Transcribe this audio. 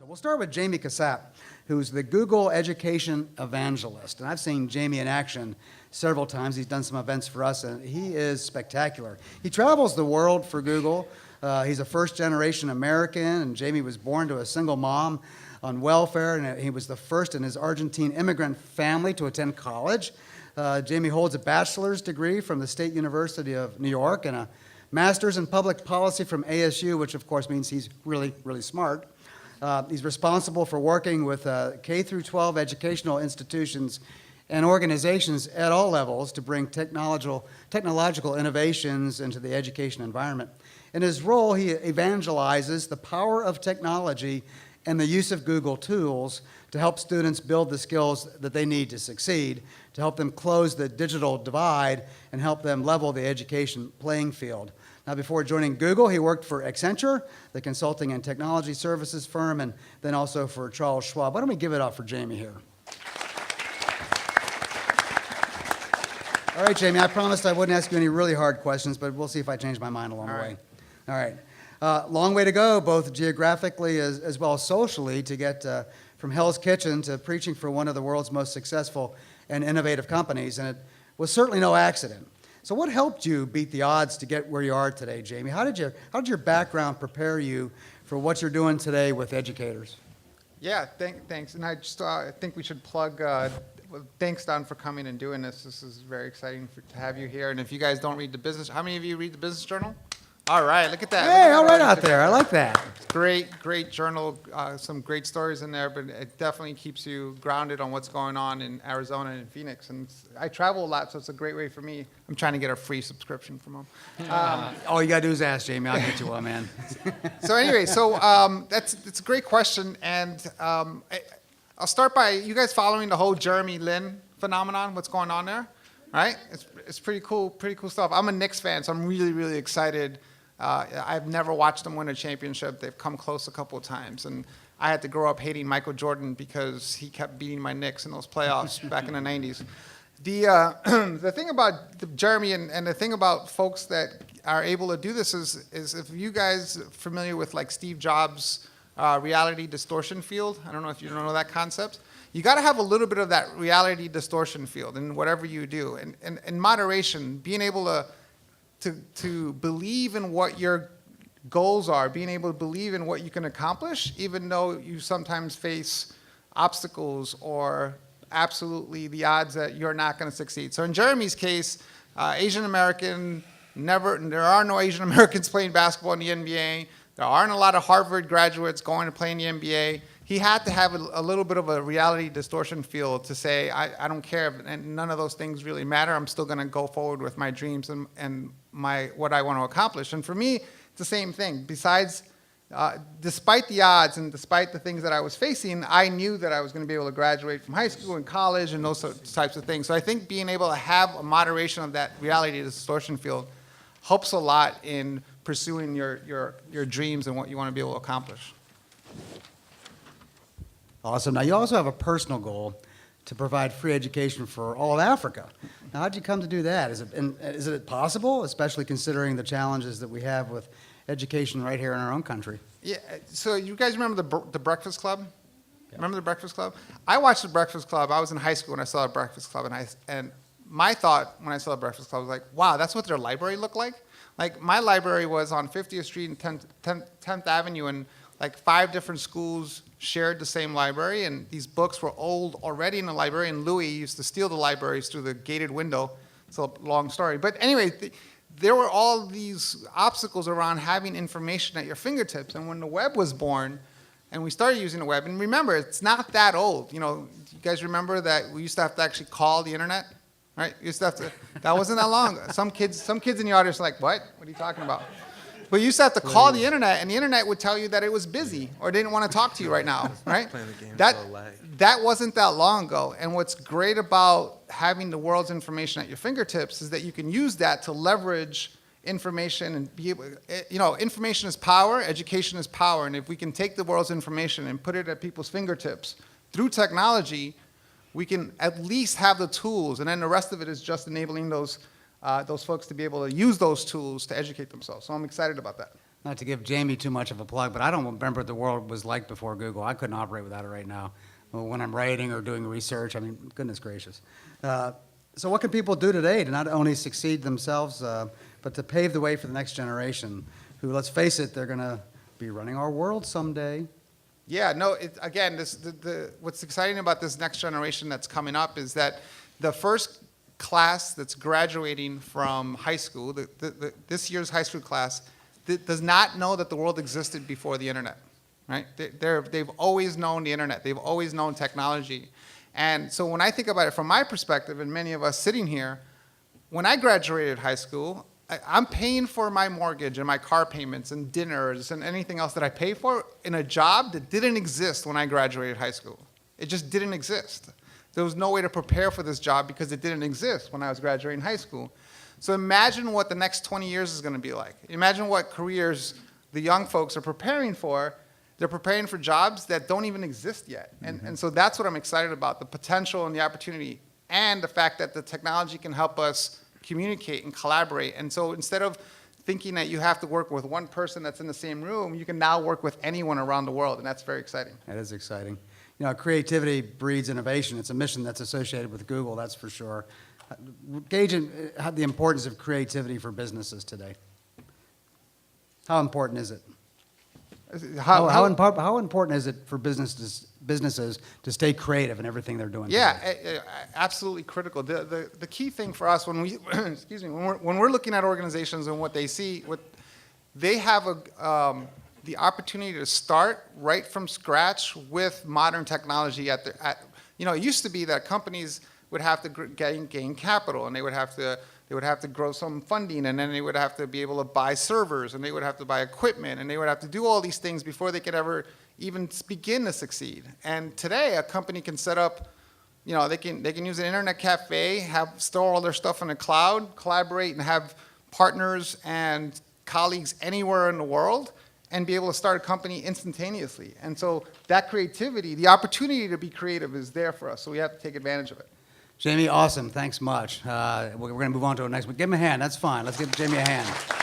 We'll start with Jaime Casap, who's the Google Education Evangelist. And I've seen Jaime in action several times. He's done some events for us, and he is spectacular. He travels the world for Google. He's a first-generation American, and Jaime was born to a single mom on welfare, and he was the first in his Argentine immigrant family to attend college. Jaime holds a bachelor's degree from the State University of New York and a master's in public policy from ASU, which of course means he's really, really smart. He's responsible for working with K through 12 educational institutions and organizations at all levels to bring technological innovations into the education environment. In his role, he evangelizes the power of technology and the use of Google tools to help students build the skills that they need to succeed, to help them close the digital divide and help them level the education playing field. Now, before joining Google, he worked for Accenture, the consulting and technology services firm, and then also for Charles Schwab. Why don't we give it up for Jaime here? All right, Jaime, I promised I wouldn't ask you any really hard questions, but we'll see if I change my mind along the way. All right. Long way to go, both geographically as well as socially, to get from Hell's Kitchen to preaching for one of the world's most successful and innovative companies, and it was certainly no accident. So what helped you beat the odds to get where you are today, Jaime? How did your background prepare you for what you're doing today with educators? Yeah, thanks. And I just I think we should plug, thanks, Don, for coming and doing this. This is very exciting to have you here. And if you guys don't read the business, how many of you read the Business Journal? All right, look at that. Hey, all right out there. I like that. Great journal. Some great stories in there, but it definitely keeps you grounded on what's going on in Arizona and Phoenix. And I travel a lot, so it's a great way for me. I'm trying to get a free subscription from them. All you got to do is ask, Jaime. I'll get you one, man. So anyway, it's a great question. And I'll start by you guys following the whole Jeremy Lin phenomenon, what's going on there, right? It's pretty cool stuff. I'm a Knicks fan, so I'm really excited. I've never watched them win a championship. They've come close a couple of times. And I had to grow up hating Michael Jordan because he kept beating my Knicks in those playoffs back in the 90s. The thing about Jeremy and the thing about folks that are able to do this is if you guys are familiar with like Steve Jobs' reality distortion field, I don't know if you know that concept. You got to have a little bit of that reality distortion field in whatever you do. And in moderation, being able to believe in what your goals are, being able to believe in what you can accomplish, even though you sometimes face obstacles or absolutely the odds that you're not going to succeed. So in Jeremy's case, Asian American, there are no Asian Americans playing basketball in the NBA. There aren't a lot of Harvard graduates going to play in the NBA. He had to have a little bit of a reality distortion field to say, I don't care, and none of those things really matter. I'm still going to go forward with my dreams and what I want to accomplish. And for me, it's the same thing. Besides, despite the odds and despite the things that I was facing, I knew that I was going to be able to graduate from high school and college and those types of things. So I think being able to have a moderation of that reality distortion field helps a lot in pursuing your dreams and what you want to be able to accomplish. Awesome. Now, you also have a personal goal to provide free education for all of Africa. Now, how did you come to do that? Is it possible, especially considering the challenges that we have with education right here in our own country? Yeah. So you guys remember the Breakfast Club? Yeah. Remember the Breakfast Club? I watched the Breakfast Club. I was in high school when I saw the Breakfast Club, and my thought when I saw the Breakfast Club was like, wow, that's what their library looked like? Like, my library was on 50th Street and 10th Avenue, and like 5 different schools shared the same library, and these books were old already in the library, and Louis used to steal the libraries through the gated window. It's a long story. But anyway, there were all these obstacles around having information at your fingertips, and when the web was born, and we started using the web, and remember, it's not that old. You know, you guys remember that we used to have to actually call the internet? Right? You used to have to, that wasn't that long. Some kids in the audience are like, what? What are you talking about? But you used to have to call the internet, and the internet would tell you that it was busy or didn't want to talk to you right now, right? That wasn't that long ago. And what's great about having the world's information at your fingertips is that you can use that to leverage information and be able, information is power, education is power. And if we can take the world's information and put it at people's fingertips through technology, we can at least have the tools, and then the rest of it is just enabling those folks to be able to use those tools to educate themselves. So I'm excited about that. Not to give Jamie too much of a plug, but I don't remember what the world was like before Google. I couldn't operate without it right now. Well, when I'm writing or doing research, I mean, goodness gracious. So what can people do today to not only succeed themselves, but to pave the way for the next generation who, let's face it, they're going to be running our world someday? Yeah, no, again, what's exciting about this next generation that's coming up is that the first class that's graduating from high school, this year's high school class, does not know that the world existed before the internet, right? They've always known the internet. They've always known technology. And so when I think about it from my perspective, and many of us sitting here, when I graduated high school, I'm paying for my mortgage and my car payments and dinners and anything else that I pay for in a job that didn't exist when I graduated high school. It just didn't exist. There was no way to prepare for this job because it didn't exist when I was graduating high school. So imagine what the next 20 years is going to be like. Imagine what careers the young folks are preparing for. They're preparing for jobs that don't even exist yet. And so that's what I'm excited about, the potential and the opportunity, and the fact that the technology can help us communicate and collaborate. And so instead of thinking that you have to work with one person that's in the same room, you can now work with anyone around the world, and that's very exciting. That is exciting. You know, creativity breeds innovation. It's a mission that's associated with Google, that's for sure. Gauge the importance of creativity for businesses today. How important is it? How important is it for businesses to stay creative in everything they're doing? Yeah, absolutely critical. The key thing for us when we excuse me, when we're looking at organizations and what they see, what they have the opportunity to start right from scratch with modern technology it used to be that companies would have to gain capital, and they would have to grow some funding, and then they would have to be able to buy servers, and they would have to buy equipment, and they would have to do all these things before they could ever even begin to succeed. And today, a company can set up, they can use an internet cafe, store all their stuff in the cloud, collaborate, and have partners and colleagues anywhere in the world, and be able to start a company instantaneously. And so that creativity, the opportunity to be creative, is there for us. So we have to take advantage of it. Jamie, awesome. Thanks much. We're going to move on to the next one. Give him a hand. That's fine. Let's give Jamie a hand.